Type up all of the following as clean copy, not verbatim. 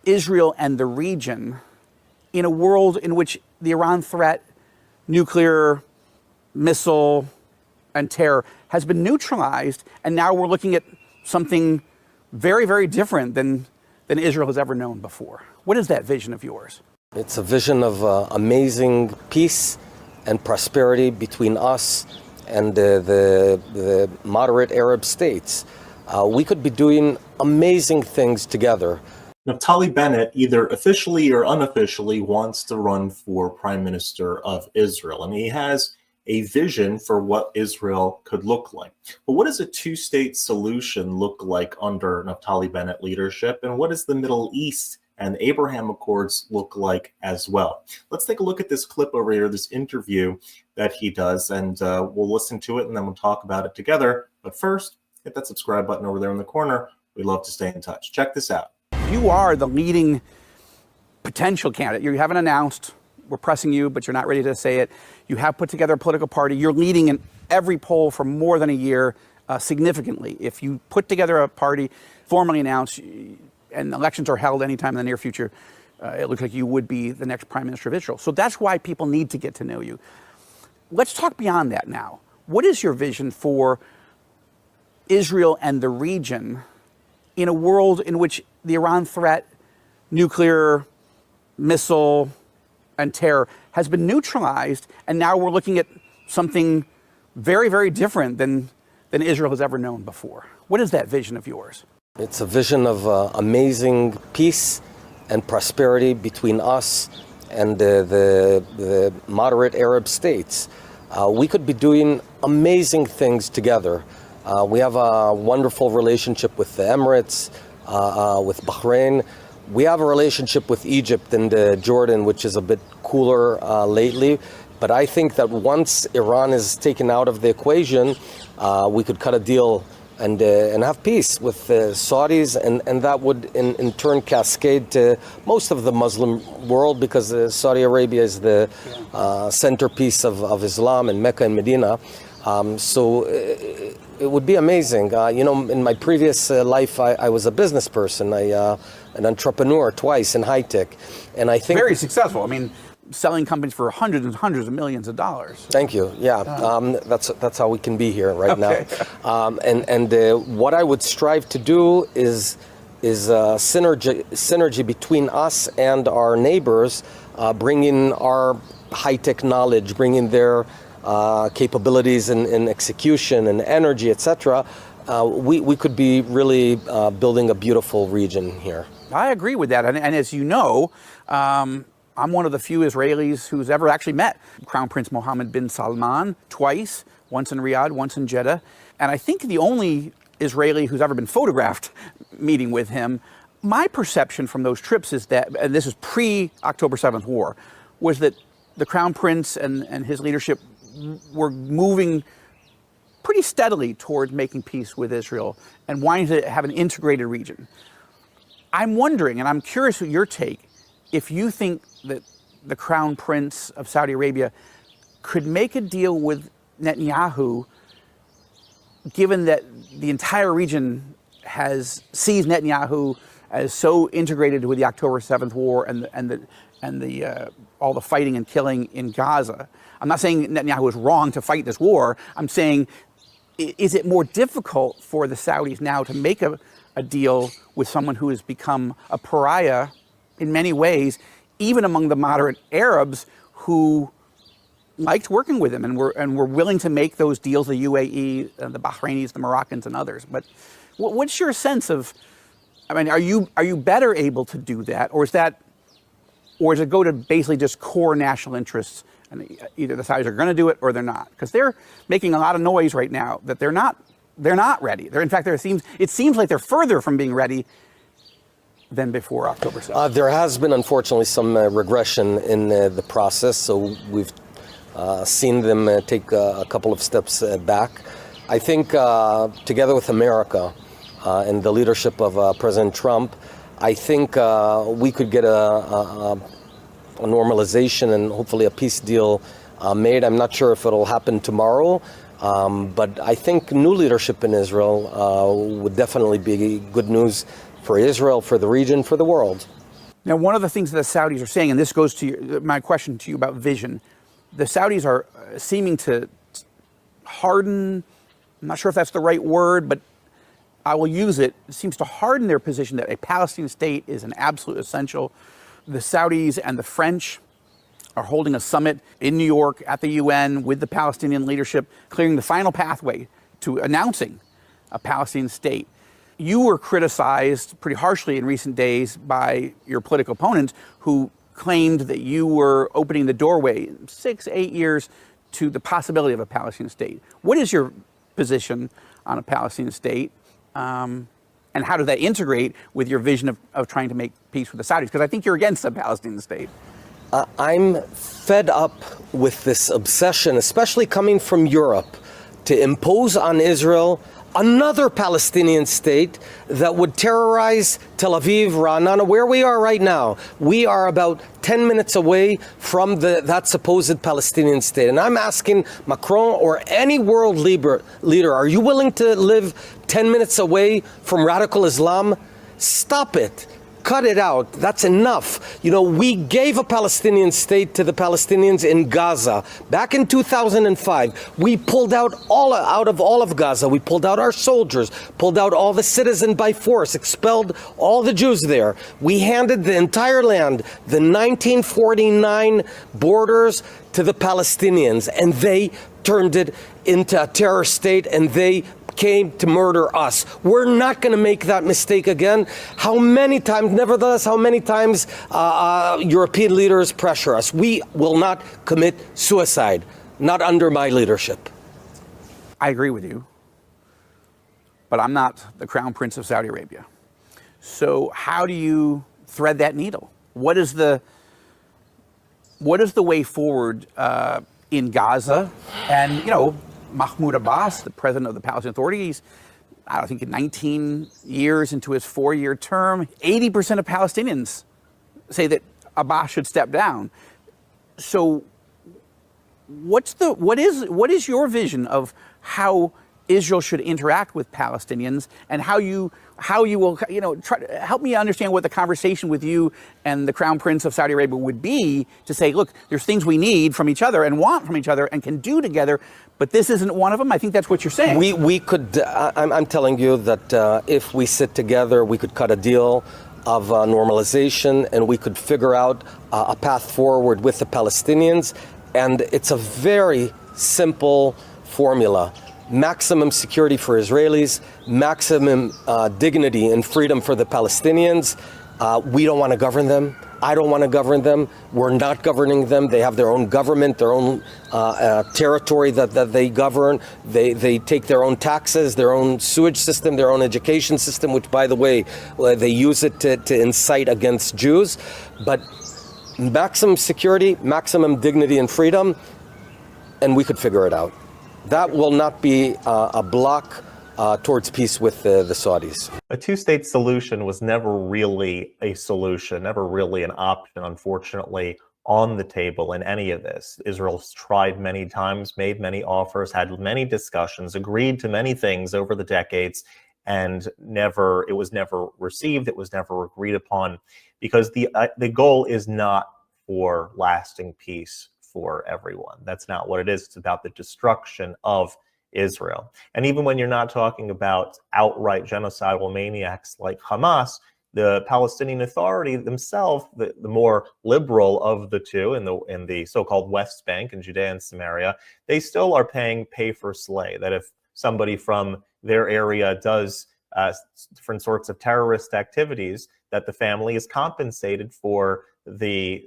Israel and the region in a world in which the Iran threat, nuclear, missile, and terror has been neutralized, and now we're looking at something very, very different than Israel has ever known before. What is that vision of yours? It's a vision of amazing peace and prosperity between us and the moderate Arab states. We could be doing amazing things together. Naftali Bennett, either officially or unofficially, wants to run for Prime Minister of Israel, and he has a vision for what Israel could look like. But what does a two-state solution look like under Naftali Bennett leadership, and what does the Middle East and the Abraham Accords look like as well? Let's take a look at this clip over here, this interview that he does, and we'll listen to it and then we'll talk about it together. But first, hit that subscribe button over there in the corner. We'd love to stay in touch. Check this out. You are the leading potential candidate. You haven't announced, we're pressing you, but you're not ready to say it. You have put together a political party. You're leading in every poll for more than a year significantly. If you put together a party, formally announced, and elections are held anytime in the near future, it looks like you would be the next Prime Minister of Israel. So that's why people need to get to know you. Let's talk beyond that now. What is your vision for Israel and the region in a world in which the Iran threat, nuclear, missile, and terror has been neutralized, and now we're looking at something very, very different than Israel has ever known before? What is that vision of yours? It's a vision of amazing peace and prosperity between us and the moderate Arab states. We could be doing amazing things together. We have a wonderful relationship with the Emirates, with Bahrain. We have a relationship with Egypt and Jordan, which is a bit cooler lately. But I think that once Iran is taken out of the equation, we could cut a deal and have peace with the Saudis, and that would in turn cascade to most of the Muslim world, because Saudi Arabia is the centerpiece of Islam, and Mecca and Medina. So it would be amazing. In my previous life, I was a business person, an entrepreneur twice in high tech, and I think very successful. I mean, selling companies for hundreds and hundreds of millions of dollars. Thank you. Yeah, that's how we can be here right now. And what I would strive to do is synergy between us and our neighbors, bringing our high tech knowledge, bringing their capabilities in execution and energy, etc. We could be really building a beautiful region here. I agree with that, and as you know, I'm one of the few Israelis who's ever actually met Crown Prince Mohammed bin Salman twice, once in Riyadh, once in Jeddah. And I think the only Israeli who's ever been photographed meeting with him. My perception from those trips is that, and this is pre-October 7th war, was that the Crown Prince and his leadership were moving pretty steadily towards making peace with Israel and wanting to have an integrated region. I'm wondering, and I'm curious what your take, if you think that the Crown Prince of Saudi Arabia could make a deal with Netanyahu, given that the entire region sees Netanyahu as so integrated with the October 7th war and all the fighting and killing in Gaza. I'm not saying Netanyahu is wrong to fight this war. I'm saying, is it more difficult for the Saudis now to make a deal with someone who has become a pariah in many ways, even among the moderate Arabs who liked working with him and were willing to make those deals, the UAE, the Bahrainis, the Moroccans, and others? But what's your sense of, I mean, are you better able to do that, or does it go to basically just core national interests, and either the Saudis are going to do it or they're not? Because they're making a lot of noise right now that they're not ready. In fact, it seems like they're further from being ready than before October 7th. There has been, unfortunately, some regression in the process, so we've seen them take a couple of steps back. I think together with America and the leadership of President Trump, I think we could get a normalization and hopefully a peace deal made. I'm not sure if it'll happen tomorrow, but I think new leadership in Israel would definitely be good news for Israel, for the region, for the world. Now, one of the things that the Saudis are saying, and this goes to my question to you about vision, the Saudis are seeming to harden, I'm not sure if that's the right word, but I will use it, seems to harden their position that a Palestinian state is an absolute essential. The Saudis and the French are holding a summit in New York at the UN with the Palestinian leadership, clearing the final pathway to announcing a Palestinian state. You were criticized pretty harshly in recent days by your political opponents who claimed that you were opening the doorway 6-8 years to the possibility of a Palestinian state. What is your position on a Palestinian state? And how does that integrate with your vision of trying to make peace with the Saudis? Because I think you're against a Palestinian state. I'm fed up with this obsession, especially coming from Europe, to impose on Israel another Palestinian state that would terrorize Tel Aviv, Ra'anana, where we are right now. We are about 10 minutes away from that supposed Palestinian state. And I'm asking Macron or any world leader, are you willing to live 10 minutes away from radical Islam? Stop it. Cut it out. That's enough. You know, we gave a Palestinian state to the Palestinians in Gaza back in 2005. We pulled out of all of Gaza. We pulled out our soldiers, pulled out all the citizens by force, expelled all the Jews there. We handed the entire land, the 1949 borders, to the Palestinians, and they turned it into a terror state, and they came to murder us. We're not going to make that mistake again. How many times, nevertheless, European leaders pressure us? We will not commit suicide, not under my leadership. I agree with you, but I'm not the Crown Prince of Saudi Arabia. So how do you thread that needle? What is the way forward in Gaza? And, you know, Mahmoud Abbas, the president of the Palestinian Authority, he's, I think, 19 years into his 4-year term. 80% of Palestinians say that Abbas should step down. So what is your vision of how Israel should interact with Palestinians, and how you will, you know, try to help me understand what the conversation with you and the Crown Prince of Saudi Arabia would be to say, look, there's things we need from each other and want from each other and can do together, but this isn't one of them. I think that's what you're saying. We could, I'm telling you that if we sit together, we could cut a deal of normalization, and we could figure out a path forward with the Palestinians. And it's a very simple formula. Maximum security for Israelis, maximum dignity and freedom for the Palestinians. We don't want to govern them. I don't want to govern them. We're not governing them. They have their own government, their own territory that they govern. They take their own taxes, their own sewage system, their own education system, which, by the way, they use it to incite against Jews. But maximum security, maximum dignity and freedom, and we could figure it out. That will not be a block towards peace with the Saudis. A two-state solution was never really a solution, never really an option, unfortunately, on the table in any of this. Israel's tried many times, made many offers, had many discussions, agreed to many things over the decades, and it was never received, it was never agreed upon, because the goal is not for lasting peace for everyone. That's not what it is. It's about the destruction of Israel. And even when you're not talking about outright genocidal maniacs like Hamas, the Palestinian Authority themselves, the more liberal of the two in the so-called West Bank and Judea and Samaria, they still are paying pay for slay. That if somebody from their area does different sorts of terrorist activities, that the family is compensated for the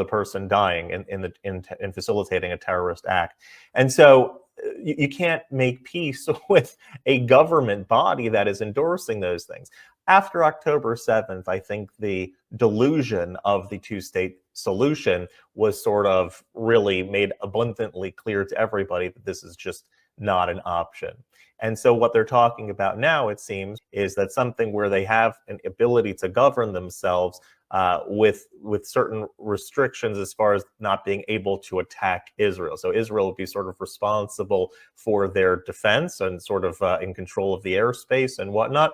person dying in facilitating a terrorist act. And so you can't make peace with a government body that is endorsing those things. After October 7th, I think the delusion of the two-state solution was sort of really made abundantly clear to everybody that this is just not an option. And so what they're talking about now, it seems, is that something where they have an ability to govern themselves with certain restrictions as far as not being able to attack Israel. So Israel would be sort of responsible for their defense and sort of in control of the airspace and whatnot,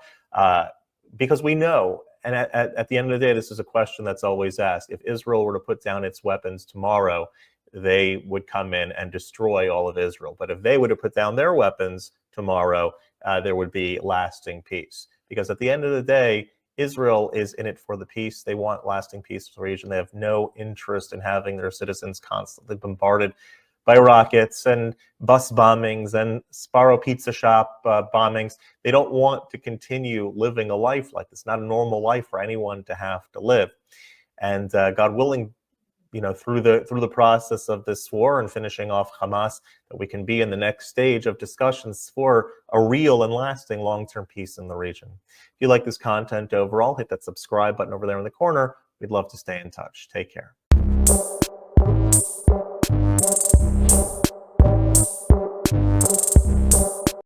because we know, And at the end of the day, this is a question that's always asked. If Israel were to put down its weapons tomorrow, they would come in and destroy all of Israel. But if they were to put down their weapons tomorrow, there would be lasting peace. Because at the end of the day, Israel is in it for the peace. They want lasting peace in the region. They have no interest in having their citizens constantly bombarded by rockets and bus bombings and Sparrow Pizza Shop bombings. They don't want to continue living a life like this. Not a normal life for anyone to have to live. And God willing, through the process of this war and finishing off Hamas, that we can be in the next stage of discussions for a real and lasting long-term peace in the region. If you like this content overall, hit that subscribe button over there in the corner. We'd love to stay in touch. Take care.